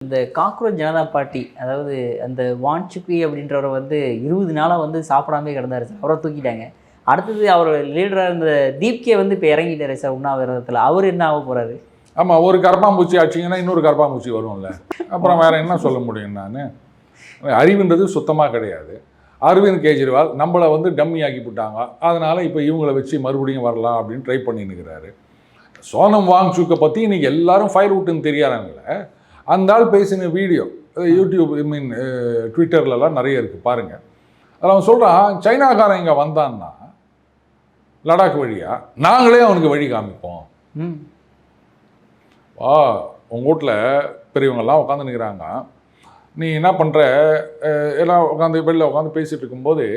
இந்த cockroach Janata party, அதாவது அந்த வான்சுக்வி அப்படின்றவரை வந்து 20 நாளாக வந்து சாப்பிடாமே கிடந்தாரு சார். அவரை தூக்கிட்டாங்க. அடுத்தது அவர் லீடராக இருந்த தீப்கே வந்து இப்போ இறங்கிட்டாரு சார் உண்ணாவிரதத்தில். அவர் என்ன ஆக போகிறாரு? ஆமாம், ஒரு கரப்பாம்பூச்சி ஆச்சுங்கன்னா இன்னொரு கரப்பாம்பூச்சி வரும்ல. அப்புறம் வேறு என்ன சொல்ல முடியும்? நான் அறிவுன்றது சுத்தமாக கிடையாது. அரவிந்த் கெஜ்ரிவால் நம்மளை வந்து டம்மி ஆக்கி போட்டாங்க, அதனால் இப்போ இவங்களை வச்சு மறுபடியும் வரலாம் அப்படின்னு ட்ரை பண்ணின்னுக்கிறாரு. சோனம் வாங்சுக்கை பற்றி இன்றைக்கி எல்லாரும் ஃபயர் விட்டுன்னு தெரியாதாங்கள. அந்த ஆள் பேசின வீடியோ யூடியூப் ட்விட்டர்லலாம் நிறைய இருக்குது பாருங்கள். அதில் அவன் சொல்கிறான், சைனாக்காரன் இங்கே வந்தான்னா லடாக் வழியாக நாங்களே அவனுக்கு வழி காமிப்போம். உங்கள் வீட்டில் பெரியவங்கெல்லாம் உட்காந்துன்னுக்கிறாங்க, நீ என்ன பண்ணுற, எல்லாம் உட்காந்து வெளில உட்காந்து பேசிகிட்டு இருக்கும்போது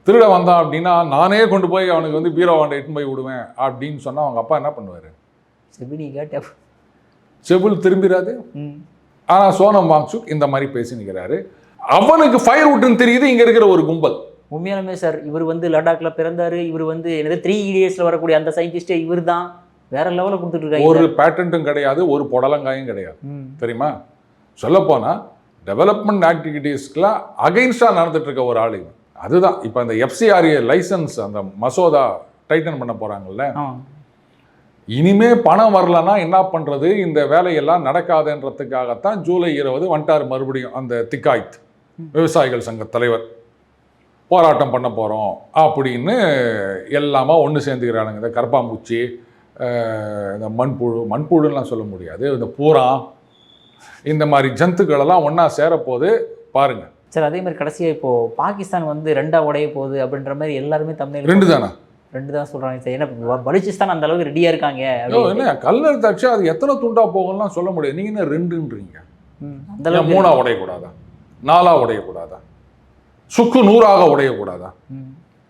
திருட வந்தான் அப்படின்னா நானே கொண்டு போய் அவனுக்கு வந்து பீரோவாண்டை இட்டுன்னு போய் விடுவேன் அப்படின்னு சொன்னால் அவங்க அப்பா என்ன பண்ணுவார்? செவில் திரும்பிடாது. ஆனால் சோனம் வாங்சுக் இந்த மாதிரி பேசி நிற்கிறாரு. அவனுக்கு ஃபயர் விட்டுன்னு தெரியுது இங்கே இருக்கிற ஒரு கும்பல். உண்மையாலுமே சார், இவர் வந்து லடாக்ல பிறந்தாரு. இவர் வந்து என்னது 3 Idiotsல வரக்கூடிய அந்த சயின்டிஸ்டே இவர் தான். வேற லெவலில் கொடுத்துட்டு இருக்காங்க. ஒரு பேட்டன்ட்டும் கிடையாது, ஒரு புடலங்காயும் கிடையாது. தெரியுமா? சொல்லப்போனால் டெவலப்மெண்ட் ஆக்டிவிட்டீஸ்க்கெலாம் அகைன்ஸ்டாக நடந்துட்டு இருக்க ஒரு ஆள். அதுதான் இப்போ அந்த FCRA லைசன்ஸ் அந்த மசோதா டைட்டன் பண்ண போகிறாங்கல்ல, இனிமே பணம் வரலன்னா என்ன பண்ணுறது, இந்த வேலையெல்லாம் நடக்காதுன்றதுக்காகத்தான் ஜூலை 20 வந்துட்டார் மறுபடியும் அந்த திக்காய்த் விவசாயிகள் சங்க தலைவர். போராட்டம் பண்ண போகிறோம் அப்படின்னு எல்லாமே ஒன்று சேர்ந்துக்கிறானுங்க. இந்த கரப்பாம்பூச்சி, இந்த மண்புழுலாம் சொல்ல முடியாது, இந்த பூரா, இந்த மாதிரி ஜந்துக்களெல்லாம் ஒன்றா சேரப்போது பாருங்கள் சார். அதே மாதிரி கடைசியாக இப்போது பாகிஸ்தான் வந்து 2ஆக உடைய போகுது அப்படின்ற மாதிரி எல்லாருமே தமிழ் 2 தானே 2 தான் சொல்கிறாங்க சார். ஏன்னா பலுச்சிஸ்தான் அந்த அளவுக்கு ரெடியாக இருக்காங்க. என்ன கல்லர் தச்சு அது எத்தனை துண்டா போகணும்லாம் சொல்ல முடியாது. நீங்கள் என்ன 2ன்றீங்க? அந்த 3ஆ உடையக்கூடாதா, 4ஆ உடையக்கூடாதா, சுக்கு 100ஆக உடையக்கூடாதா?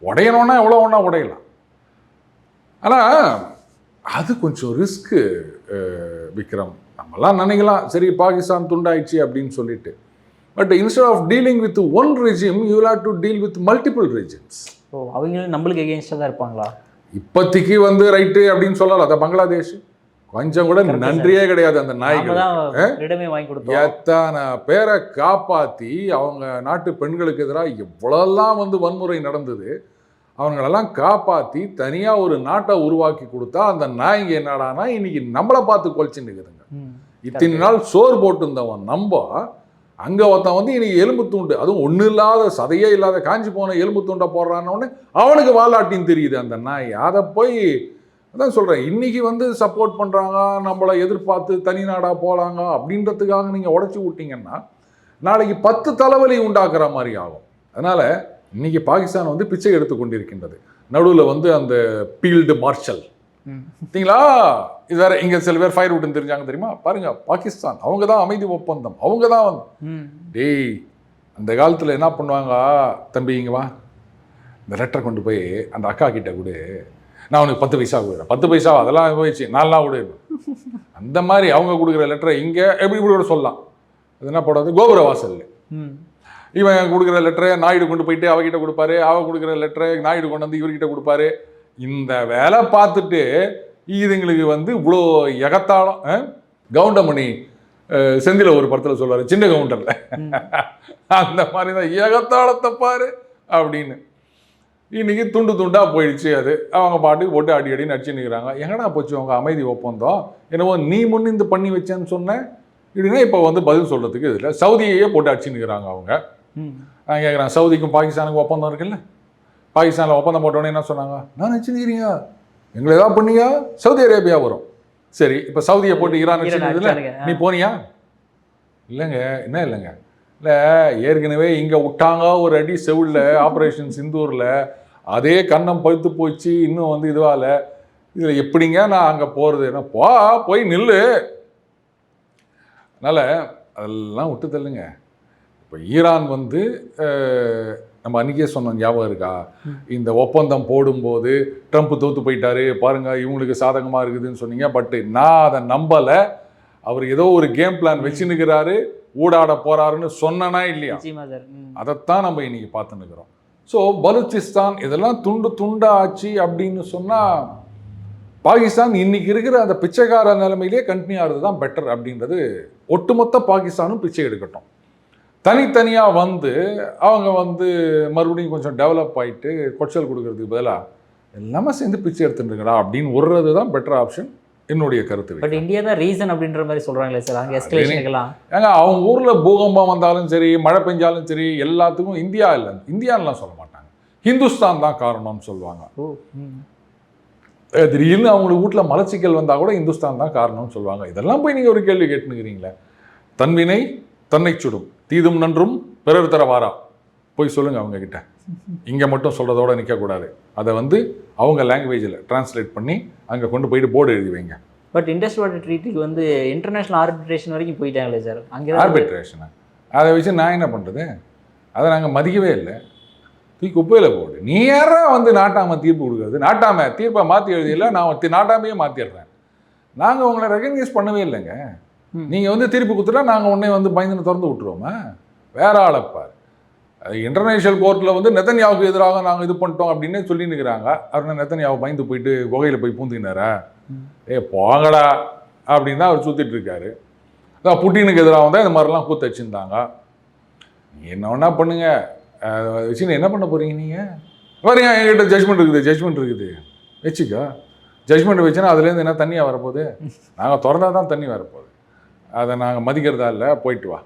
உடையணும்னா எவ்வளோ ஒன்றா உடையலாம். ஆனால் அது கொஞ்சம் ரிஸ்க்கு விக்ரம். நம்மலாம் நினைக்கலாம் சரி பாகிஸ்தான் துண்டாயிடுச்சு அப்படின்னு சொல்லிட்டு. But instead of dealing with one regime you will have to deal with multiple regimes. அவங்களும் நம்மளுக்கு எகெயின்ஸ்டாக தான் இருப்பாங்களா? இப்போதைக்கு வந்து ரைட்டு அப்படின்னு சொல்லலாம். அதை பங்களாதேஷ் கொஞ்சம் கூட நன்றியே கிடையாது. அந்த நாய்கள் எத்தனை பேரை காப்பாற்றி அவங்க நாட்டு பெண்களுக்கு எதிராக எவ்வளோலாம் வந்து வன்முறை நடந்தது, அவங்களெல்லாம் காப்பாற்றி தனியாக ஒரு நாட்டை உருவாக்கி கொடுத்தா அந்த நாய்ங்க என்னடானா இன்னைக்கு நம்மளை பார்த்து கொலைச்சுன்னுக்குதுங்க. இத்தனை நாள் சோறு போட்டுருந்தவன் நம்ம அங்கே ஒருத்தன் வந்து இன்னைக்கு எலும்பு தூண்டு, அதுவும் ஒன்றும் இல்லாத சதையே இல்லாத காஞ்சி போன எலும்பு தூண்டை போடுறான்னு அவனுக்கு வாலாட்டின்னு தெரியுது அந்த நாய். அதை போய் அதான் சொல்கிறேன், இன்றைக்கி வந்து சப்போர்ட் பண்ணுறாங்க, நம்மளை எதிர்பார்த்து தனி நாடாக போகலாங்க அப்படின்றதுக்காக நீங்கள் உடச்சி விட்டீங்கன்னா நாளைக்கு 10 தலைவலி உண்டாக்குற மாதிரி ஆகும். அதனால் இன்றைக்கி பாகிஸ்தான் வந்து பிச்சை எடுத்து கொண்டிருக்கின்றது. நடுவில் வந்து அந்த ஃபீல்டு மார்ஷல் பார்த்தீங்களா, இது வேறு இங்கே சில பேர் ஃபயர் விட்டுன்னு தெரிஞ்சாங்க தெரியுமா? பாருங்கள், பாகிஸ்தான் அவங்க தான் அமைதி ஒப்பந்தம், அவங்க தான் வந்து டேய் அந்த காலத்தில் என்ன பண்ணுவாங்க, தம்பி இங்கே வா இந்த லெட்டரை கொண்டு போய் அந்த அக்கா கிட்ட கூட நான் உனக்கு 10 பைசா கொடுக்குறேன். 10 பைசா அதெல்லாம் போயிடுச்சு, 4 நாள் கூட அந்த மாதிரி அவங்க கொடுக்குற லெட்டரை இங்கே எப்படி கூட சொல்லலாம். அது என்ன போடாது, கோபுர வாசல். இவன் கொடுக்குற லெட்டரை நாயுடு கொண்டு போயிட்டு அவகிட்ட கொடுப்பாரு, அவ கொடுக்குற லெட்டரை நாயுடு கொண்டு வந்து இவர்கிட்ட கொடுப்பாரு. இந்த வேலை பார்த்துட்டு இதுங்களுக்கு வந்து இவ்வளோ எகத்தாளம். கவுண்டமணி செந்தில ஒரு படத்தில் சொல்லுவார், சின்ன கவுண்டரில், அந்த மாதிரி தான் எகத்தாளத்தை பாரு அப்படின்னு. இன்றைக்கி துண்டு துண்டாக போயிடுச்சு. அது அவங்க பாட்டுக்கு போட்டு அடி அடின்னு அடிச்சுன்னுக்கிறாங்க. எங்கடா போச்சு அவங்க அமைதி ஒப்பந்தம்? என்னவோ நீ முன்னிந்து பண்ணி வச்சேன்னு சொன்னேன் இப்படின்னா இப்போ வந்து பதில் சொல்கிறதுக்கு இதில் சவுதியையே போட்டு அடிச்சுன்னுக்கிறாங்க அவங்க. நான் கேட்குறேன், சவுதிக்கும் பாகிஸ்தானுக்கும் ஒப்பந்தம் இருக்குல்ல, பாகிஸ்தானில் ஒப்பந்தம் போட்டோன்னே என்ன சொன்னாங்க, நான் நினச்சிக்கிறீங்க எங்களை ஏதாவது பண்ணியா சவுதி அரேபியா வரும். சரி, இப்போ சவுதியை போட்டு ஈரான் வச்சுருந்ததுல நீ போனியா? இல்லைங்க, என்ன இல்லைங்க, இல்லை ஏற்கனவே இங்கே விட்டாங்க ஒரு அடி செவிலில் ஆப்ரேஷன் சிந்தூரில், அதே கன்னம் பழுத்து போச்சு, இன்னும் வந்து இதுவால இதில் எப்படிங்க நான் அங்கே போகிறது? என்ன போய் நில்லு. அதனால் அதெல்லாம் விட்டு தள்ளுங்க. இப்போ ஈரான் வந்து நம்ம அன்றைக்கே சொன்னோம், ஞாபகம் இருக்கா, இந்த ஒப்பந்தம் போடும்போது ட்ரம்ப் தோற்று போயிட்டாரு பாருங்கள் இவங்களுக்கு சாதகமாக இருக்குதுன்னு சொன்னீங்க. பட்டு நான் அதை நம்பலை. அவர் ஏதோ ஒரு கேம் பிளான் வச்சுன்னுக்கிறாரு, ஊடாட போறாருன்னு சொன்னா இல்லையா? அதைத்தான் நம்ம இன்னைக்கு பார்த்துன்னு இருக்கிறோம். ஸோ பலுச்சிஸ்தான் இதெல்லாம் துண்டு துண்டா ஆச்சு அப்படின்னு சொன்னால் பாகிஸ்தான் இன்னைக்கு இருக்கிற அந்த பிச்சைக்கார நிலைமையிலே கண்டினியூ ஆகிறது தான் பெட்டர் அப்படின்றது. ஒட்டுமொத்த பாகிஸ்தானும் பிச்சை எடுக்கட்டும், தனித்தனியாக வந்து அவங்க வந்து மறுபடியும் கொஞ்சம் டெவலப் ஆகிட்டு கொச்சல் கொடுக்கறதுக்கு பதிலாக எல்லாமே சேர்ந்து பிச்சை எடுத்துட்டுருக்கடா அப்படின்னு விடுறது தான் பெட்டர் ஆப்ஷன் என்னுடைய கருத்து. பட் இந்தியா தான் ரீசன் அப்படின்ற மாதிரி சொல்கிறாங்களே சார், அங்கே எஸ்கலேஷனுக்கெல்லாம். ஏங்க அவங்க ஊரில் பூகம்பம் வந்தாலும் சரி, மழை பெஞ்சாலும் சரி, எல்லாத்துக்கும் இந்தியா இல்லை, இந்தியான்லாம் சொல்ல மாட்டாங்க, ஹிந்துஸ்தான் தான் காரணம்னு சொல்லுவாங்க. திடீர்னு அவங்களுக்கு வீட்டில் மலச்சிக்கல் வந்தால் கூட இந்துஸ்தான் தான் காரணம்னு சொல்லுவாங்க. இதெல்லாம் போய் நீங்கள் ஒரு கேள்வி கேட்டுனுக்கிறீங்களே. தன்வினை தன்னை சுடும், தீதும் நன்றும் பிறர் தர வாரா, போய் சொல்லுங்கள் அவங்கக்கிட்ட. இங்கே மட்டும் சொல்கிறதோட நிற்கக்கூடாது, அதை வந்து அவங்க லாங்குவேஜில் டிரான்ஸ்லேட் பண்ணி அங்கே கொண்டு போயிட்டு போர்டு எழுதி வைங்க. பட் இண்டஸ்ட்ரியல் வாட்டர் ட்ரீட்டுக்கு வந்து இன்டர்நேஷ்னல் ஆர்பிட்ரேஷன் வரைக்கும் போயிட்டாங்களே சார். அங்கே ஆர்பிட்ரேஷனை அதை வச்சு நான் என்ன பண்ணுறது? அதை நாங்கள் மதிக்கவே இல்லை. தூக்கி குப்பையில் போடு. நீ யாரா வந்து நாட்டாமை தீர்ப்பு கொடுக்குறது? நாட்டாமை தீர்ப்பை மாற்றி எழுதியில, நான் நாட்டாமையே மாற்றிடுறேன். நாங்கள் உங்களை ரெகக்னைஸ் பண்ணவே இல்லைங்க. நீங்கள் வந்து தீர்ப்பு கொடுத்துட்டா நாங்கள் உடனே வந்து பயந்து திறந்து விட்டுருவோமா? வேற ஆளப்பார். இன்டர்நேஷனல் கோர்ட்டில் வந்து நெத்தன்யாவுக்கு எதிராக நாங்கள் இது பண்ணிட்டோம் அப்படின்னு சொல்லி நிற்கிறாங்க. அவர் நெத்தன்யாவை பயந்து போயிட்டு குகையில் போய் பூந்துக்கினாரா? போங்கடா அப்படின்னு தான் அவர் சுற்றிட்டு இருக்காரு. அதான் புட்டினுக்கு எதிராக வந்தால் இந்த மாதிரிலாம் கூத்து வச்சுருந்தாங்க. நீங்கள் என்ன வேணா பண்ணுங்க, வச்சு என்ன பண்ண போகிறீங்க? நீங்கள் வரீங்க என்கிட்ட ஜட்ஜ்மெண்ட் இருக்குது வச்சுக்கோ. ஜட்ஜ்மெண்ட் வச்சுன்னா அதுலேருந்து என்ன தண்ணியாக வரப்போகுது? நாங்கள் திறந்தா தான் தண்ணி வரப்போகுது. அதை நாங்கள் மதிக்கிறதா இல்லை, போயிட்டு வா.